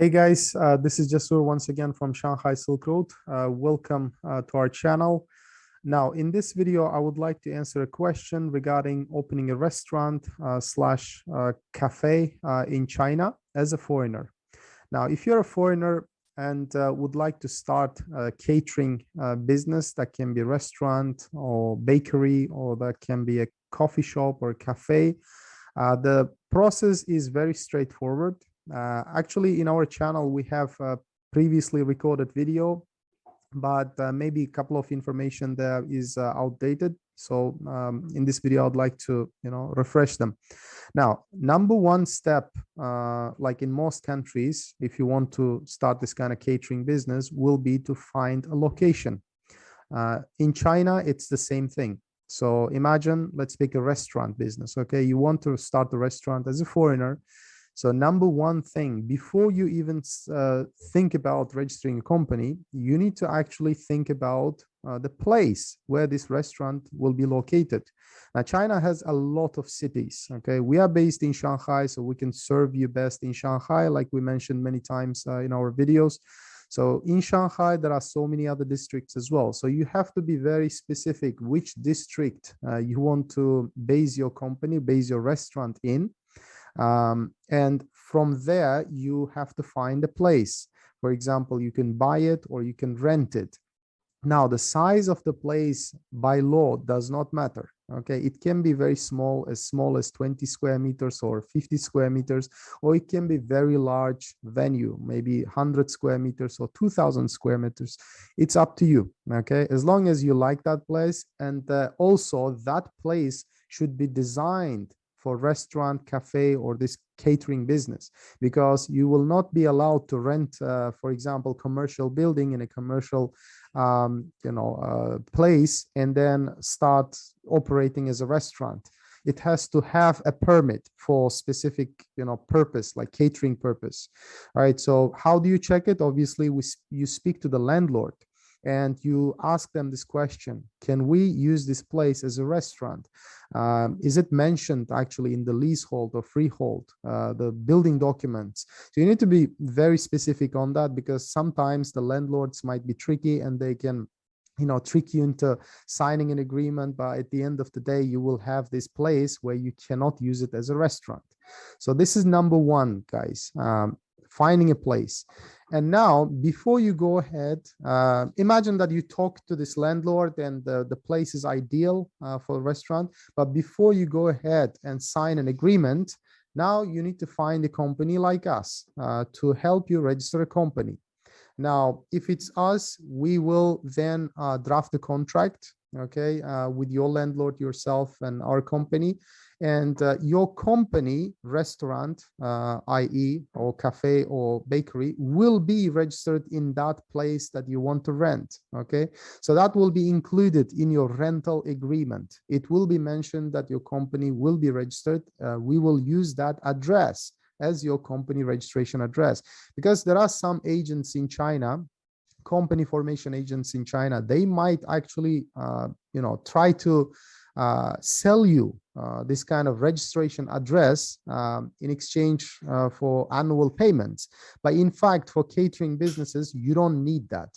Hey guys, this is Jasur once again from Shanghai Silk Road. Welcome to our channel. Now, in this video, I would like to answer a question regarding opening a restaurant slash cafe in China as a foreigner. Now, if you're a foreigner and would like to start a catering business, that can be a restaurant or bakery, or that can be a coffee shop or a cafe, the process is very straightforward. Actually, in our channel, we have a previously recorded video, but maybe a couple of information there is outdated. So in this video, I'd like to, refresh them. Now, number one step, like in most countries, if you want to start this kind of catering business, will be to find a location. In China, it's the same thing. So imagine, let's pick a restaurant business. Okay, you want to start a restaurant as a foreigner. So number one thing, before you even think about registering a company, you need to actually think about the place where this restaurant will be located. Now, China has a lot of cities. Okay, we are based in Shanghai, so we can serve you best in Shanghai, like we mentioned many times in our videos. So in Shanghai, there are so many other districts as well. So you have to be very specific which district you want to base your company, base your restaurant in. And from there, you have to find a place. For example, you can buy it or you can rent it. Now, the size of the place by law does not matter. Okay, it can be very small as 20 square meters or 50 square meters, or it can be very large venue, maybe 100 square meters or 2000 square meters. It's up to you. Okay, as long as you like that place, and also that place should be designed for restaurant, cafe, or this catering business, because you will not be allowed to rent, for example, commercial building in a commercial place and then start operating as a restaurant. It has to have a permit for specific purpose, like catering purpose. All right, so how do you check it? Obviously, you speak to the landlord and you ask them this question: can we use this place as a restaurant? Is it mentioned actually in the leasehold or freehold, the building documents? So you need to be very specific on that, because sometimes the landlords might be tricky and they can trick you into signing an agreement, but at the end of the day, you will have this place where you cannot use it as a restaurant. So this is number one, guys, finding a place. And now, before you go ahead, imagine that you talk to this landlord and the place is ideal for a restaurant. But before you go ahead and sign an agreement, now you need to find a company like us to help you register a company. Now, if it's us, we will then draft the contract, okay, with your landlord, yourself, and our company. And your company, restaurant, i.e., or cafe or bakery, will be registered in that place that you want to rent. Okay, so that will be included in your rental agreement. It will be mentioned that your company will be registered. We will use that address as your company registration address, because there are some agents in China, company formation agents in China. They might actually, try to sell you this kind of registration address in exchange for annual payments. But in fact, for catering businesses, you don't need that.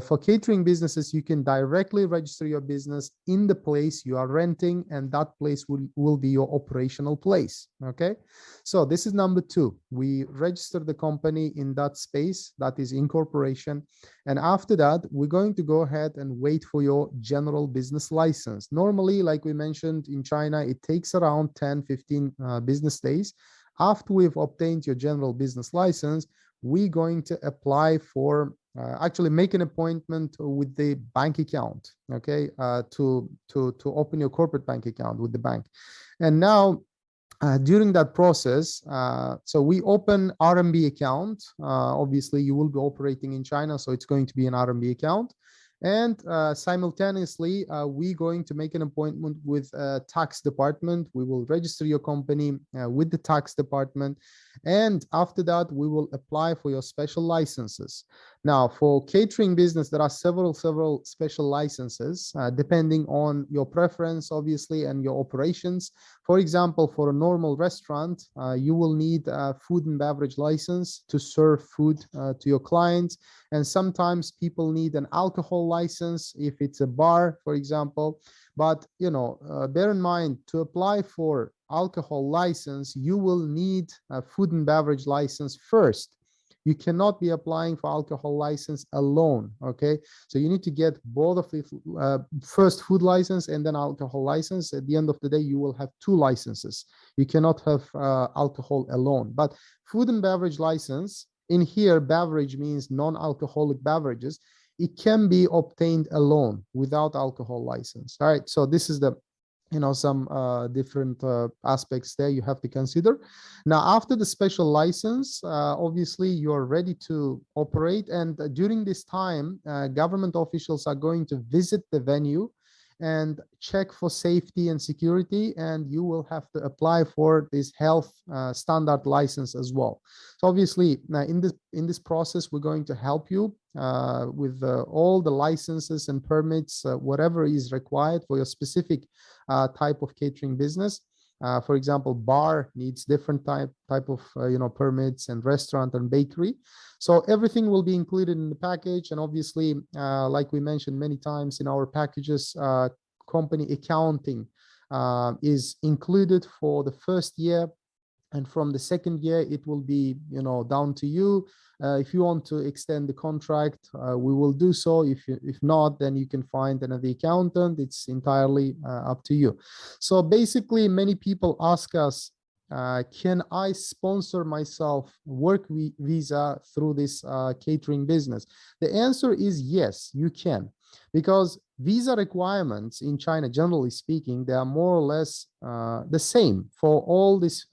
For catering businesses, you can directly register your business in the place you are renting, and that place will be your operational place. Okay, so this is number two. We register the company in that space, that is incorporation. And after that, we're going to go ahead and wait for your general business license. Normally, like we mentioned, in China, it takes around 10-15 business days. After we've obtained your general business license, we're going to apply for actually make an appointment with the bank account, okay, to open your corporate bank account with the bank. And now, during that process, so we open RMB account. Obviously, you will be operating in China, so it's going to be an RMB account. And simultaneously, we're going to make an appointment with tax department. We will register your company with the tax department. And after that, we will apply for your special licenses. Now, for catering business, there are several special licenses, depending on your preference, obviously, and your operations. For example, for a normal restaurant, you will need a food and beverage license to serve food to your clients. And sometimes people need an alcohol license if it's a bar, for example. But, bear in mind, to apply for alcohol license, you will need a food and beverage license first. You cannot be applying for alcohol license alone, okay? So you need to get both of the first food license and then alcohol license. At the end of the day, you will have two licenses. You cannot have alcohol alone. But food and beverage license, in here, beverage means non-alcoholic beverages. It can be obtained alone without alcohol license. All right, so this is the some different aspects there you have to consider. Now, after the special license, obviously you're ready to operate, and during this time, government officials are going to visit the venue and check for safety and security, and you will have to apply for this health standard license as well. So obviously, in this process, we're going to help you with all the licenses and permits, whatever is required for your specific type of catering business. For example, bar needs different type of permits, and restaurant and bakery. So everything will be included in the package. And obviously, like we mentioned many times in our packages, company accounting is included for the first year. And from the second year, it will be, down to you. If you want to extend the contract, we will do so. If not, then you can find another accountant. It's entirely up to you. So basically, many people ask us, can I sponsor myself work visa through this catering business? The answer is yes, you can. Because visa requirements in China, generally speaking, they are more or less the same for all these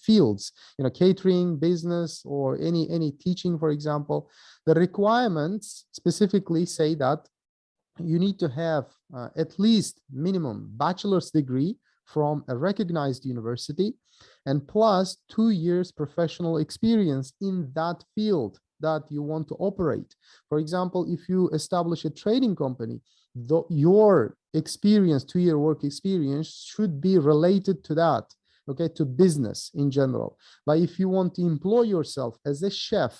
fields, catering, business, or any teaching, for example. The requirements specifically say that you need to have at least minimum bachelor's degree from a recognized university, and plus 2 years professional experience in that field that you want to operate. For example, if you establish a trading company, your experience, 2-year work experience, should be related to that, okay, to business in general. But if you want to employ yourself as a chef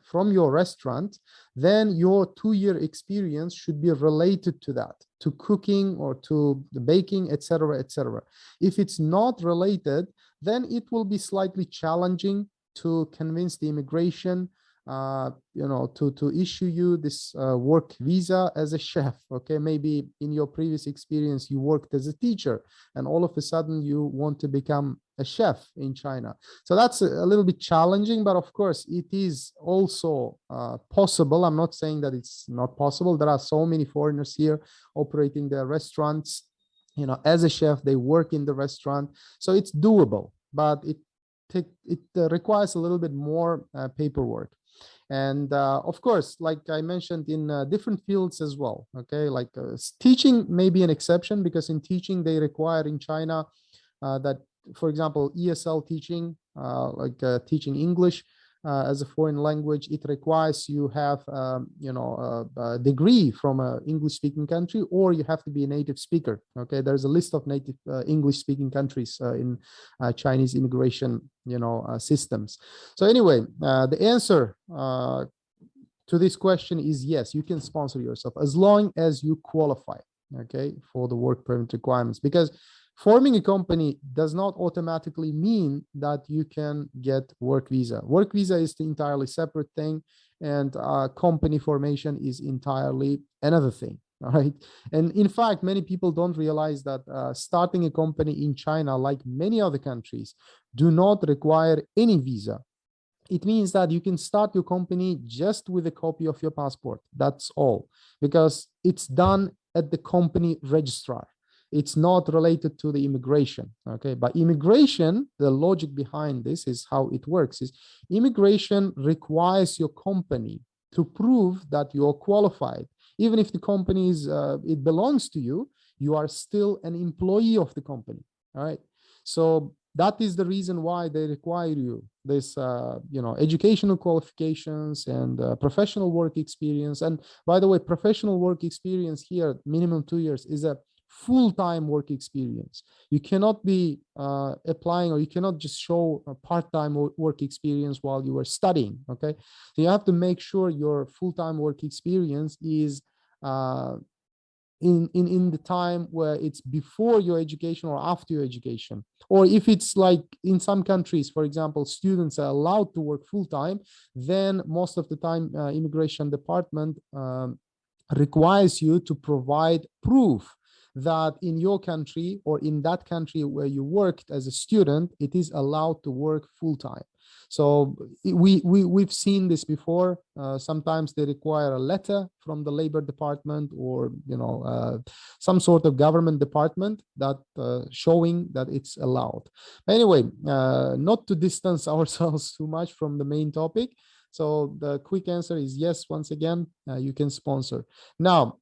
from your restaurant, then your 2-year experience should be related to that, to cooking or to the baking, etc., etc. If it's not related, then it will be slightly challenging to convince the immigration to issue you this work visa as a chef. Okay, maybe in your previous experience you worked as a teacher, and all of a sudden you want to become a chef in China. So that's a little bit challenging, but of course it is also possible. I'm not saying that it's not possible. There are so many foreigners here operating their restaurants, as a chef. They work in the restaurant, so it's doable, but it requires a little bit more paperwork. And of course, like I mentioned, in different fields as well, okay, like teaching may be an exception, because in teaching they require in China that, for example, ESL teaching, teaching English as a foreign language, it requires you have a degree from an English speaking country, or you have to be a native speaker. Okay, there's a list of native English speaking countries in Chinese immigration systems. So anyway, the answer to this question is yes, you can sponsor yourself as long as you qualify, okay, for the work permit requirements. Because forming a company does not automatically mean that you can get work visa. Work visa is the entirely separate thing, and company formation is entirely another thing. All right. And in fact, many people don't realize that starting a company in China, like many other countries, do not require any visa. It means that you can start your company just with a copy of your passport. That's all, because it's done at the company registrar. It's not related to the immigration, okay? But immigration, the logic behind this is how it works, is immigration requires your company to prove that you're qualified. Even if the company is, it belongs to you, you are still an employee of the company. All right. So that is the reason why they require you this, educational qualifications and professional work experience. And by the way, professional work experience here, minimum 2 years, is a full-time work experience. You cannot be applying, or you cannot just show a part-time work experience while you are studying. Okay, so you have to make sure your full-time work experience is in the time where it's before your education or after your education. Or if it's like in some countries, for example, students are allowed to work full-time, then most of the time immigration department requires you to provide proof that in your country or in that country where you worked as a student, it is allowed to work full-time. So we've seen this before. Sometimes they require a letter from the labor department, or some sort of government department that showing that it's allowed. Anyway, not to distance ourselves too much from the main topic. So the quick answer is yes. Once again, you can sponsor. Now,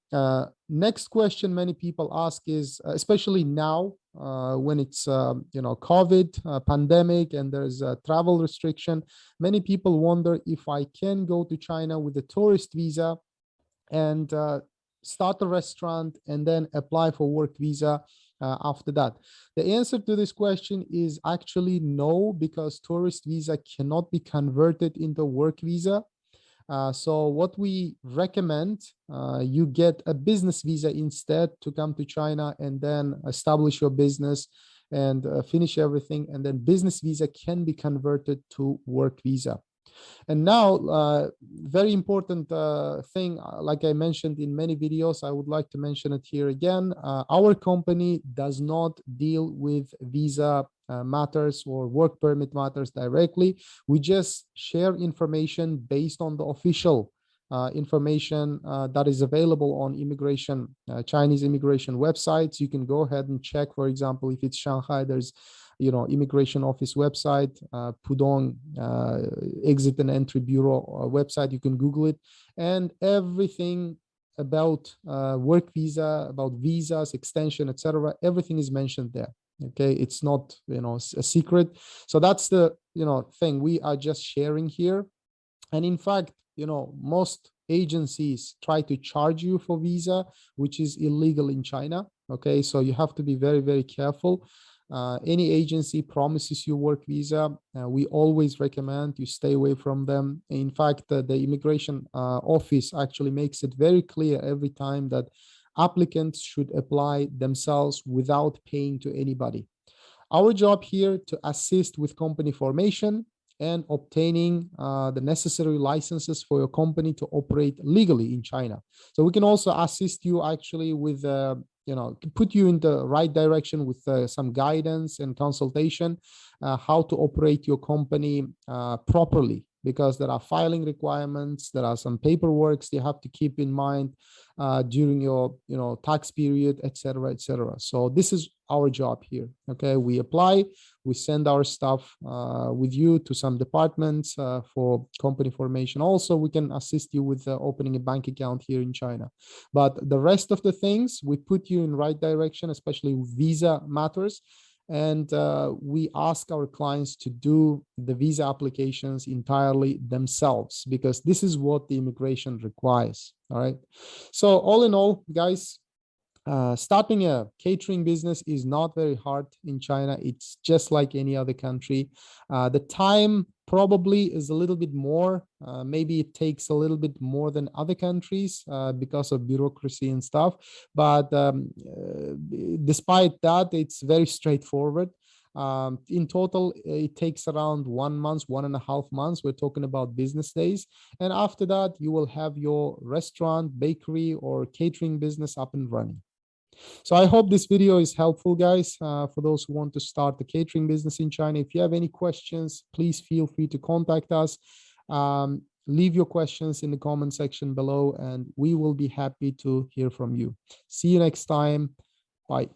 next question many people ask is, especially now when it's COVID pandemic and there's a travel restriction, many people wonder if I can go to China with a tourist visa and start a restaurant and then apply for work visa after that. The answer to this question is actually no, because tourist visa cannot be converted into work visa. So what we recommend, you get a business visa instead to come to China and then establish your business and finish everything. And then business visa can be converted to work visa. And now, very important thing, like I mentioned in many videos, I would like to mention it here again. Our company does not deal with visa matters or work permit matters directly. We just share information based on the official information that is available on Chinese immigration websites. You can go ahead and check, for example, if it's Shanghai, there's immigration office website, Pudong exit and entry bureau website. You can Google it, and everything about work visa, about visas, extension, etc. Everything is mentioned there. Okay, it's not a secret. So that's the thing we are just sharing here. And in fact, most agencies try to charge you for visa, which is illegal in China. Okay, so you have to be very, very careful. Any agency promises you work visa, we always recommend you stay away from them. In fact, the immigration office actually makes it very clear every time that applicants should apply themselves without paying to anybody. Our job here to assist with company formation and obtaining the necessary licenses for your company to operate legally in China. So we can also assist you actually with put you in the right direction with some guidance and consultation, how to operate your company properly, because there are filing requirements, there are some paperwork you have to keep in mind during your tax period, etc., etc. So this is our job here. Okay, we apply, we send our stuff with you to some departments for company formation. Also, we can assist you with opening a bank account here in China. But the rest of the things, we put you in right direction, especially with visa matters. And we ask our clients to do the visa applications entirely themselves, because this is what the immigration requires. All right. So all in all, guys, starting a catering business is not very hard in China. It's just like any other country. The time probably is a little bit more. Maybe it takes a little bit more than other countries because of bureaucracy and stuff. But despite that, it's very straightforward. In total, it takes around 1 month, 1.5 months. We're talking about business days. And after that, you will have your restaurant, bakery, or catering business up and running. So I hope this video is helpful, guys, for those who want to start the catering business in China. If you have any questions, please feel free to contact us. Leave your questions in the comment section below, and we will be happy to hear from you. See you next time. Bye.